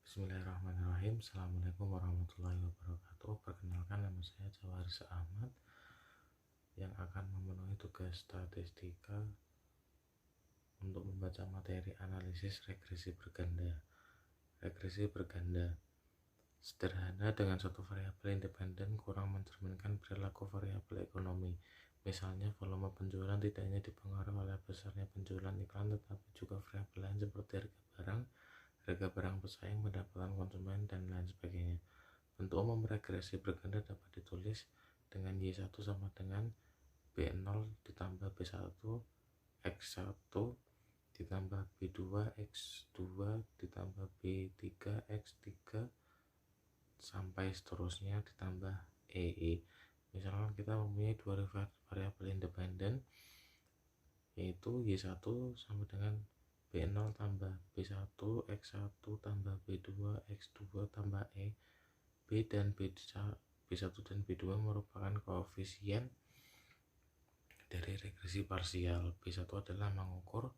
Bismillahirrahmanirrahim. Assalamualaikum warahmatullahi wabarakatuh. Perkenalkan, nama saya Jawaharsa Ahmad yang akan memenuhi tugas statistika untuk membaca materi analisis regresi berganda. Regresi berganda sederhana dengan suatu variabel independen kurang mencerminkan perilaku variabel ekonomi. Misalnya, volume penjualan tidak hanya dipengaruhi oleh besarnya penjualan iklan, tetapi juga variabel lain seperti harga barang pesaing, pendapatan konsumen, dan lain sebagainya. Bentuk umum regresi berganda dapat ditulis dengan Y1 sama dengan B0 ditambah B1 X1 ditambah B2 X2 ditambah B3 X3 sampai seterusnya ditambah EE. Misalnya kita mempunyai dua variabel independen, yaitu Y1 sama dengan B0 tambah B1 X1 tambah B2 X2 tambah E. B dan B1 dan B2 merupakan koefisien dari regresi parsial. B1 adalah mengukur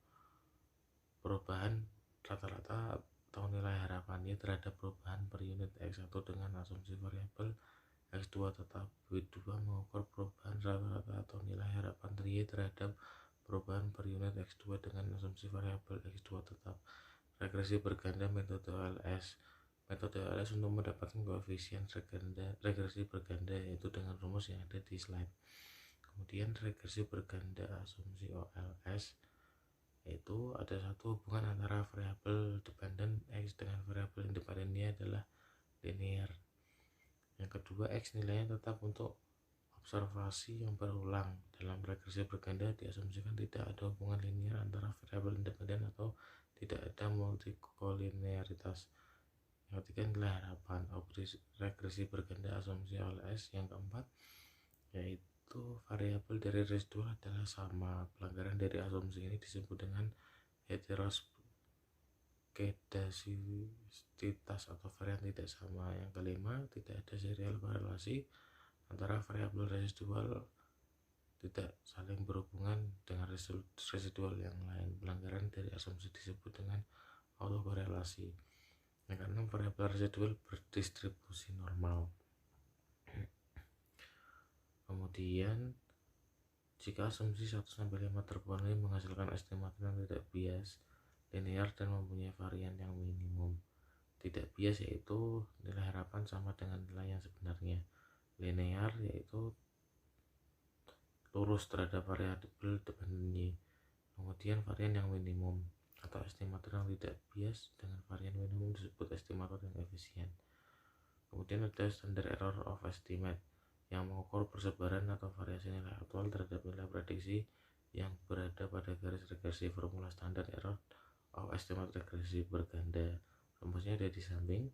perubahan rata-rata atau nilai harapannya terhadap perubahan per unit X1 dengan asumsi variabel X2 tetap. B2 mengukur perubahan rata-rata atau nilai harapan Y terhadap perubahan per unit X2 dengan asumsi variabel X2 tetap. Regresi berganda metode OLS. Metode OLS untuk mendapatkan koefisien regresi berganda yaitu dengan rumus yang ada di slide. Kemudian regresi berganda asumsi OLS yaitu ada satu hubungan antara variabel dependen X dengan variabel independennya adalah linear. Yang kedua, X nilainya tetap untuk observasi yang berulang. Dalam regresi berganda diasumsikan tidak ada hubungan linear antara variabel independen atau tidak ada multikolinearitas. Yang ketiga, nilai harapan. Regresi berganda asumsi OLS. Yang keempat, yaitu variabel dari residual adalah sama. Pelanggaran dari asumsi ini disebut dengan heteroskedastisitas atau varian tidak sama. Yang kelima, tidak ada serial korelasi antara variabel residual tidak saling berhubungan dengan residual yang lain. Pelanggaran dari asumsi disebut dengan autokorelasi. Yang keenam, variabel residual berdistribusi normal. Kemudian, jika asumsi 1-5 terpenuhi, menghasilkan estimator yang tidak bias, linear, dan mempunyai varian yang minimum. Tidak bias yaitu nilai harapan sama dengan nilai yang sebenarnya. Linear yaitu lurus terhadap variabel dependen. Kemudian varian yang minimum atau estimator yang tidak bias dengan varian minimum disebut estimator yang efisien. Kemudian ada standard error of estimate yang mengukur persebaran atau variasi nilai aktual terhadap nilai prediksi yang berada pada garis regresi. Formula standar error of estimate regresi berganda, rumusnya ada di samping.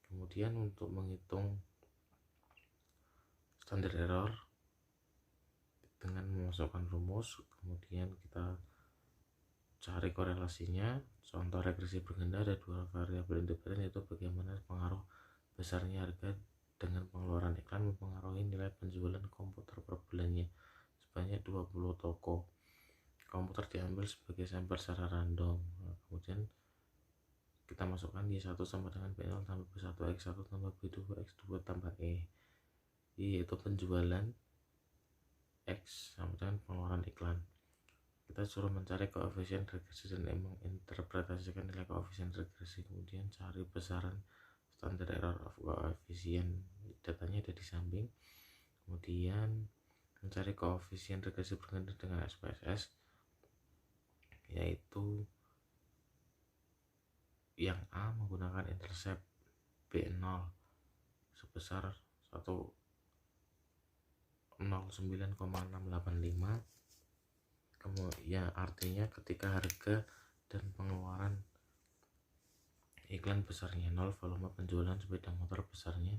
Kemudian untuk menghitung standar error dengan memasukkan rumus, kemudian kita cari korelasinya. Contoh regresi berganda ada dua variabel independen, yaitu bagaimana pengaruh besarnya harga dengan pengeluaran iklan mempengaruhi nilai penjualan komputer per bulannya sebanyak 20 toko. Komputer diambil sebagai sampel secara random. Kemudian kita masukkan Y1 sama dengan B0 tambah B1 X1 tambah B2 X2 tambah E. Y yaitu penjualan, X sama dengan pengeluaran iklan. Kita suruh mencari koefisien regresi dan menginterpretasikan nilai koefisien regresi. Kemudian cari besaran standard error of koefisien, datanya ada di samping. Kemudian mencari koefisien regresi berganda dengan SPSS, yaitu yang A menggunakan intercept B0 sebesar 109,685. Kemudian artinya ketika harga dan pengeluaran iklan besarnya 0, volume penjualan sepeda motor besarnya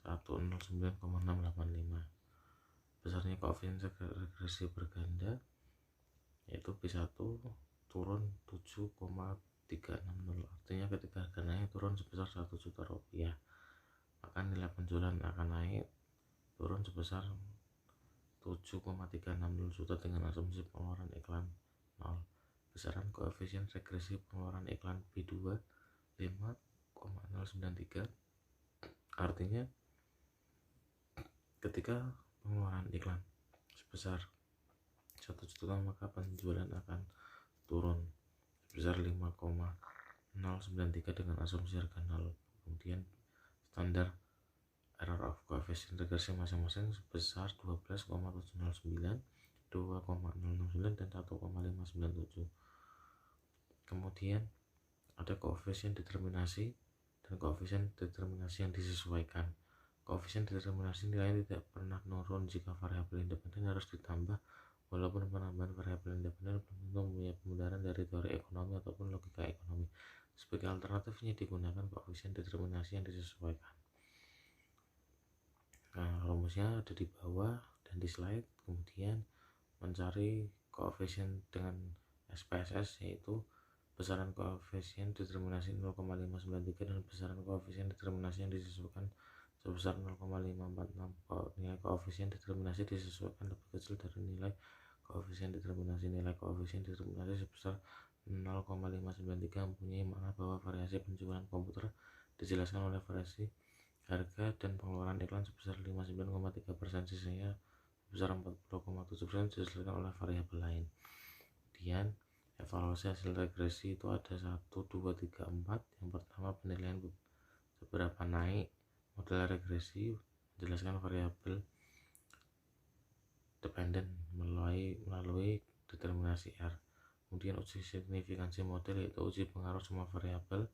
109,685. Besarnya koefisien regresi berganda yaitu B1 turun 7,360. Artinya ketika harga naik turun sebesar 1 juta rupiah, maka nilai penjualan akan naik turun sebesar 7,360 juta dengan asumsi pengeluaran iklan 0. Besaran koefisien regresi pengeluaran iklan B2 5,0 0,93. Artinya ketika pengeluaran iklan sebesar 1 juta, maka penjualan akan turun sebesar 5,093 dengan asumsi harga 0. Kemudian standar error of coefficient regresi masing-masing sebesar 12,709, 2,069 dan 1,597. Kemudian ada koefisien determinasi dan koefisien determinasi yang disesuaikan. Koefisien determinasi nilainya tidak pernah menurun jika variabel independen harus ditambah, walaupun penambahan variabel independen belum tentu mempunyai pembenaran dari teori ekonomi ataupun logika ekonomi. Sebagai alternatifnya digunakan koefisien determinasi yang disesuaikan. Nah, rumusnya ada di bawah dan di slide. Kemudian mencari koefisien dengan SPSS, yaitu besaran koefisien determinasi 0,593 dan besaran koefisien determinasi yang disesuaikan sebesar 0,546. Nilai koefisien determinasi disesuaikan lebih kecil dari nilai koefisien determinasi. Nilai koefisien determinasi sebesar 0,593 mempunyai makna bahwa variasi penjualan komputer dijelaskan oleh variasi harga dan pengeluaran iklan sebesar 59,3%, sisanya sebesar 40,7% dijelaskan oleh variabel lain. Kemudian evaluasi hasil regresi itu ada 1, 2, 3, 4. Yang pertama, penilaian seberapa naik model regresi, menjelaskan variabel dependen melalui determinasi R. Kemudian uji signifikansi model, yaitu uji pengaruh semua variabel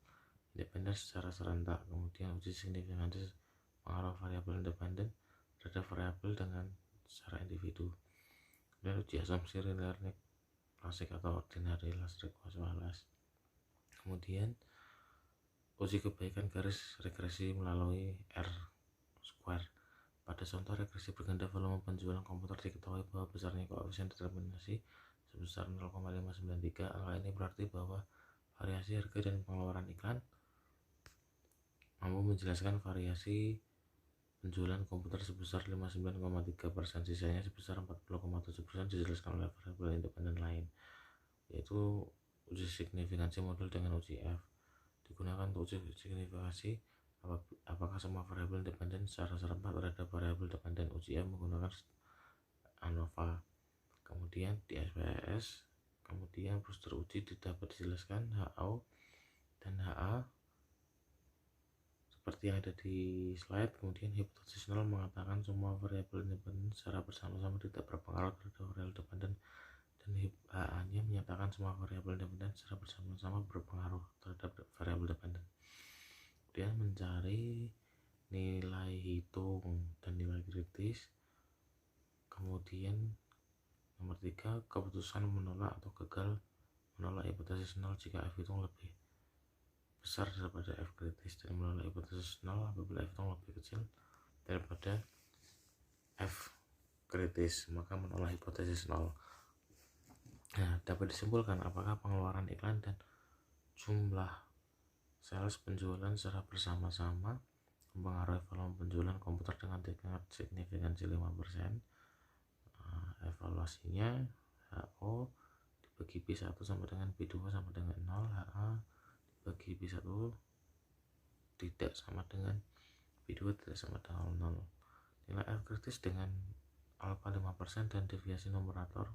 independen secara serentak. Kemudian uji signifikansi pengaruh variabel independen terhadap variabel dengan secara individu. Kemudian uji asumsi linear klasik atau ordinary loss regresi. Kemudian uji kebaikan garis regresi melalui R square. Pada contoh regresi berganda volume penjualan komputer diketahui bahwa besarnya koefisien determinasi sebesar 0,593. Angka ini berarti bahwa variasi harga dan pengeluaran iklan mampu menjelaskan variasi penjualan komputer sebesar 59,3%, sisanya sebesar 40,7% dijelaskan oleh variabel independen lain, yaitu uji signifikansi model dengan uji F. Digunakan untuk uji signifikansi apakah semua variabel independen secara serentak terhadap variabel dependen. Uji F menggunakan ANOVA. Kemudian di SPSS, kemudian prosedur uji dapat dijelaskan HO dan HA seperti yang ada di slide. Kemudian hipotesis nol mengatakan semua variabel independen secara bersama-sama tidak berpengaruh terhadap variabel dependen, dan HA-nya menyatakan semua variabel independen secara bersama-sama berpengaruh terhadap variabel dependen. Kemudian mencari nilai hitung dan nilai kritis. Kemudian nomor 3, keputusan menolak atau gagal menolak hipotesis nol jika F hitung lebih besar daripada F kritis, dan menolak hipotesis nol apabila F hitung lebih kecil daripada F kritis, maka menolak hipotesis nol. Nah, dapat disimpulkan apakah pengeluaran iklan dan jumlah sales penjualan secara bersama-sama mempengaruhi volume penjualan komputer dengan tingkat signifikansi 5%. Evaluasinya HO dibagi B1 sama dengan B2 sama dengan 0, HA dibagi B1 tidak sama dengan B2 tidak sama dengan 0. Nilai F kritis dengan alfa 5% dan deviasi numerator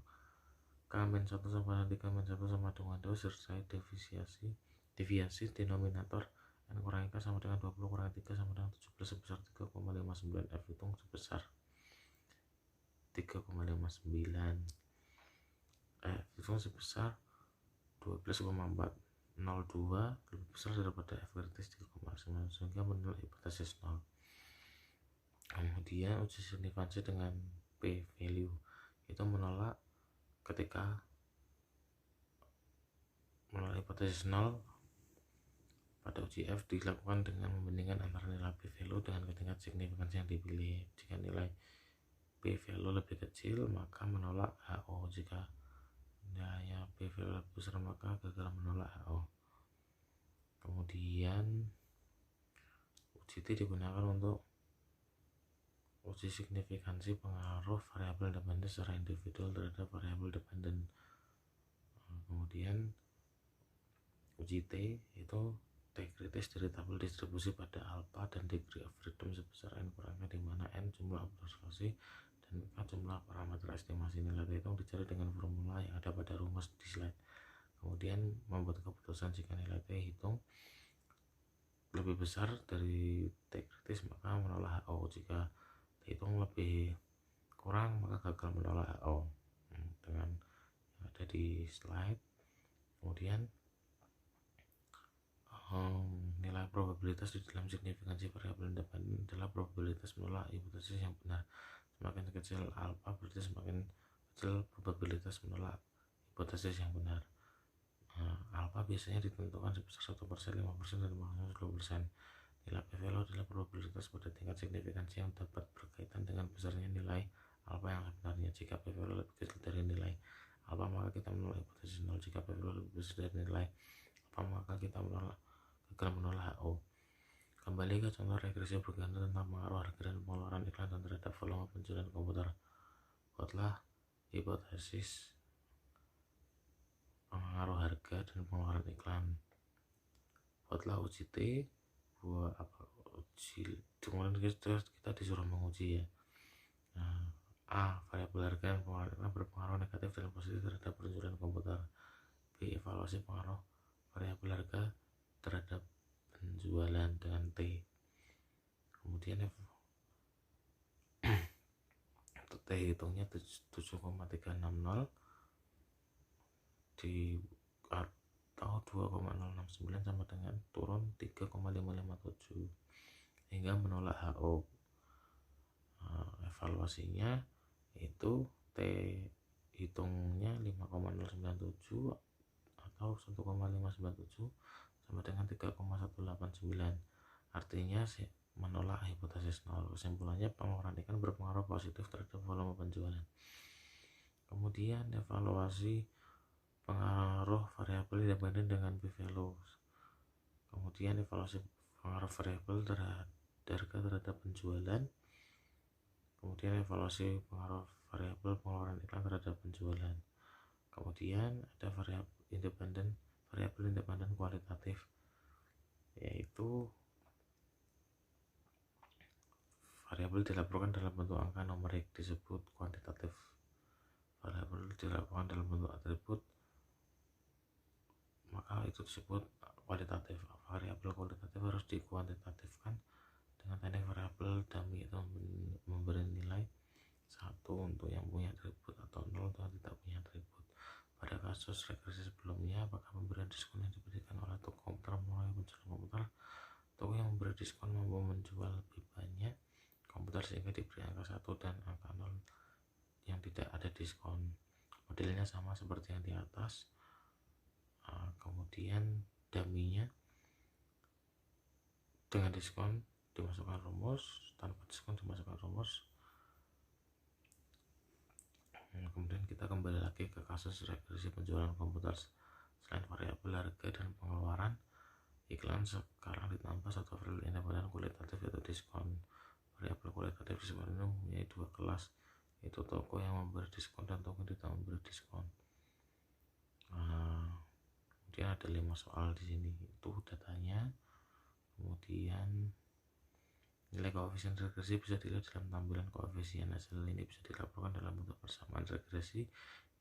K-1 sama dengan 3-1 sama dengan 2 serta deviasi denominator N kurangi K sama dengan 20 kurangi 3 sama dengan 17 sebesar 3,59. F hitung sebesar 3,59. F hitung sebesar 12,402 lebih besar daripada F kritis 3,9, sehingga menolak hipotesis 0. Kemudian uji signifikansi dengan P value itu menolak ketika menolak hipotesis 0 pada uji F dilakukan dengan membandingkan antara nilai P value dengan tingkat signifikansi yang dipilih. Jika nilai P value lebih kecil maka menolak HO, jika nilainya P value lebih besar maka gagal menolak HO. Kemudian uji T digunakan untuk uji signifikansi pengaruh variabel dependen secara individual terhadap variabel dependen. Kemudian uji T itu T kritis dari tabel distribusi pada alpha dan degree of freedom sebesar n kurangnya di mana n jumlah observasi dan k jumlah parameter estimasi nilai T hitung dicari dengan formula yang ada pada rumus di slide. Kemudian membuat keputusan jika nilai T hitung lebih besar dari T kritis maka menolak HO, jika T hitung lebih kurang maka gagal menolak HO. Dengan yang ada di slide. Kemudian nilai probabilitas di dalam signifikansi variabel independen adalah probabilitas menolak hipotesis yang benar. Semakin kecil alfa berarti semakin kecil probabilitas menolak hipotesis yang benar. Alfa biasanya ditentukan sebesar 1%, 5%, dan maksimal 20%. Nilai p-value adalah probabilitas pada tingkat signifikansi yang dapat berkaitan dengan besarnya nilai alfa yang sebenarnya. Jika p-value lebih kecil dari nilai alfa maka kita menolak hipotesis 0. Jika p-value lebih besar dari nilai alfa maka kita gagal menolak HO. Kembali ke contoh regresi bergantung tentang pengaruh harga dan pengeluaran iklan dan terhadap volume penjualan komputer. Buatlah hipotesis pengaruh harga dan pengeluaran iklan. Buatlah uji T. Buat apa uji? Kemudian kita disuruh menguji ya. A. Variabel harga dan pengeluaran iklan berpengaruh negatif dan positif terhadap penjualan komputer. B. Evaluasi pengaruh variabel harga terhadap penjualan dengan T. Kemudian T hitungnya 7,360 di atau 2,069 sama dengan turun 3,557 hingga menolak HO. Evaluasinya itu T hitungnya 5,097 atau 1,597 sama dengan 3,189, artinya menolak hipotesis 0. Kesimpulannya pengeluaran ikan berpengaruh positif terhadap volume penjualan. Kemudian evaluasi pengaruh variabel independen dengan p-value. Kemudian evaluasi pengaruh variabel terhadap harga terhadap penjualan. Kemudian evaluasi pengaruh variabel pengeluaran iklan terhadap penjualan. Kemudian ada variabel independen kualitatif, yaitu variabel dilaporkan dalam bentuk angka numerik disebut kuantitatif. Variabel dilaporkan dalam bentuk atribut maka itu disebut kualitatif. Variabel kualitatif harus dikuantitatifkan dengan teknik variabel dummy itu memberi nilai 1 untuk yang punya atribut atau 0 untuk yang tidak punya atribut. Pada kasus regresi sebelumnya, apakah pemberian diskon yang diberikan oleh toko komputer melalui penjualan komputer, toko yang memberi diskon mampu menjual lebih banyak komputer sehingga diberi angka 1 dan angka 0 yang tidak ada diskon. Modelnya sama seperti yang di atas. Kemudian dummy-nya dengan diskon dimasukkan rumus, tanpa diskon dimasukkan rumus. Kemudian kita kembali lagi ke kasus regresi penjualan komputer. Selain variabel harga dan pengeluaran iklan, sekarang ditambah satu variabel independen kualitatif yaitu diskon. Variabel kualitatif sebenarnya mempunyai dua kelas, yaitu toko yang memberi diskon dan toko yang tidak memberi diskon. Kemudian ada 5 soal di sini, itu datanya. Kemudian nilai koefisien regresi bisa dilihat dalam tampilan koefisien. Hasil ini bisa dilaporkan dalam bentuk persamaan regresi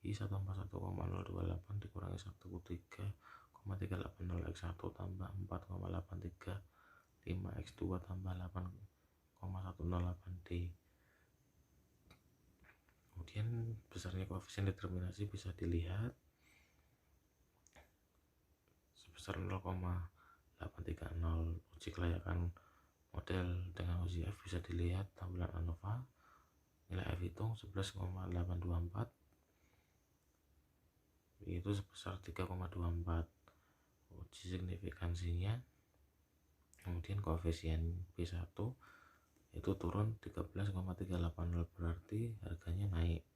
I141,028 dikurangi 13,380x1 tambah 4,835 5x2 tambah 8,108D. Kemudian besarnya koefisien determinasi bisa dilihat sebesar 0,830. Uji kelayakan model dengan uji F bisa dilihat tampilan ANOVA. Nilai F hitung 11,824 itu sebesar 3,24. Uji signifikansinya, kemudian koefisien B1 itu turun 13,380 berarti harganya naik.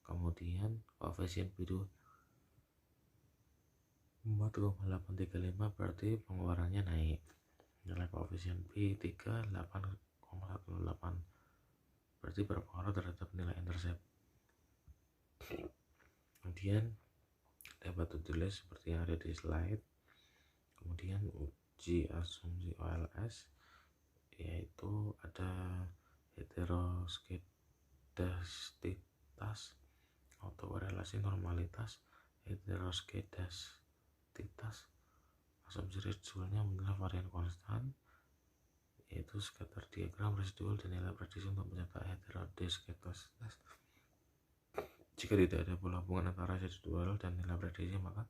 Kemudian koefisien B2 4,835 berarti pengeluarannya naik. Nilai koefisien B3 8,18 berarti berpengaruh terhadap nilai intercept. Kemudian dapat ditulis seperti yang ada di slide. Kemudian uji asumsi OLS, yaitu ada heteroskedasitas, autokorelasi, normalitas, heteroskedasitas. Asumsi residualnya menilai varian konstan, yaitu scatter diagram residual dan nilai prediksi untuk mencatat heterodesketasitas. Jika tidak ada pola hubungan antara residual dan nilai prediksi, maka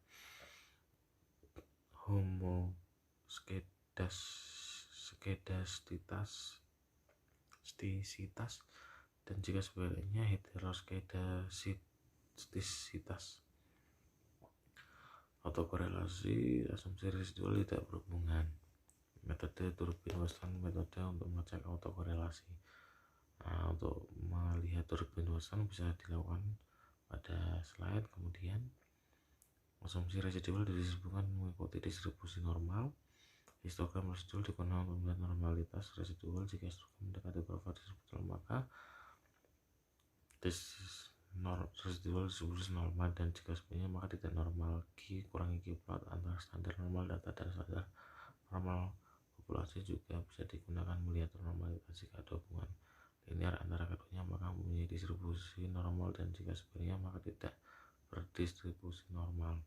homoskedastisitas, dan jika sebaliknya heteroskedastisitas. Autokorelasi, asumsi residual tidak berhubungan. Metode turbin Watson, metode untuk mengecek autokorelasi. Untuk melihat turbin Watson bisa dilakukan pada slide. Kemudian asumsi residual disebutkan mengikuti distribusi normal. Histogram residual digunakan untuk melihat normalitas residual. Jika histogram mendekati kurva distribusi maka residual distribusi normal, dan jika sebenarnya maka tidak normal. Q kurangi Q plot antara standar normal data dan standar normal populasi juga bisa digunakan melihat normalitas. Jika ada hubungan linear antara keduanya maka mempunyai distribusi normal, dan jika sebenarnya maka tidak berdistribusi normal.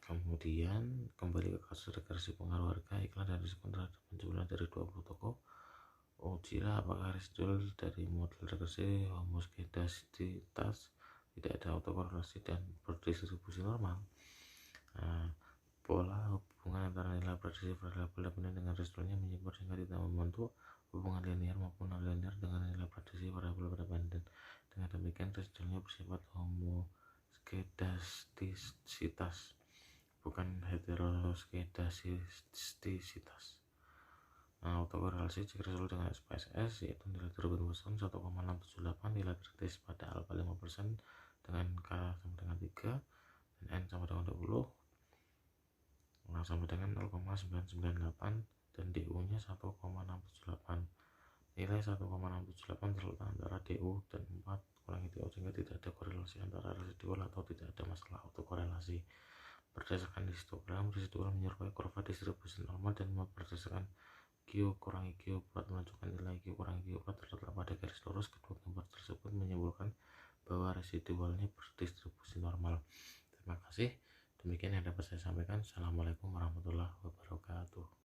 Kemudian kembali ke kasus regresi pengaruh harga, iklan dan respon terhadap penjualan dari 20 toko. Ujilah apakah residual dari model regresi homoskedasitas tidak ada autokorelasi dan berdistribusi normal. Pola hubungan antara nilai prediksi variabel dependen dengan residualnya menyebar sehingga tidak membentuk hubungan linear maupun non-linear dengan nilai prediksi variabel dependen. Dengan demikian residualnya bersifat homoskedastisitas, bukan heteroskedastisitas. Autokorelasi jika residual dengan SPSS, yaitu nilai turbin Watson 1,678, nilai kritis pada alpha 5% dengan K sama dengan 3 dan N sama dengan 20 sama dengan 0,998 dan DU nya 1,678. Nilai 1,678 terletak antara DU dan 4 kurangi DU, sehingga tidak ada korelasi antara residual atau tidak ada masalah autokorelasi. Berdasarkan histogram, residual menyerupai kurva distribusi normal, dan berdasarkan Q kurangi Q plot menunjukkan nilai Q kurangi Q plot terletak pada garis lurus. Kedua gambar tersebut menyimpulkan bahwa residualnya berdistribusi normal. Terima kasih. Demikian yang dapat saya sampaikan. Assalamualaikum warahmatullahi wabarakatuh.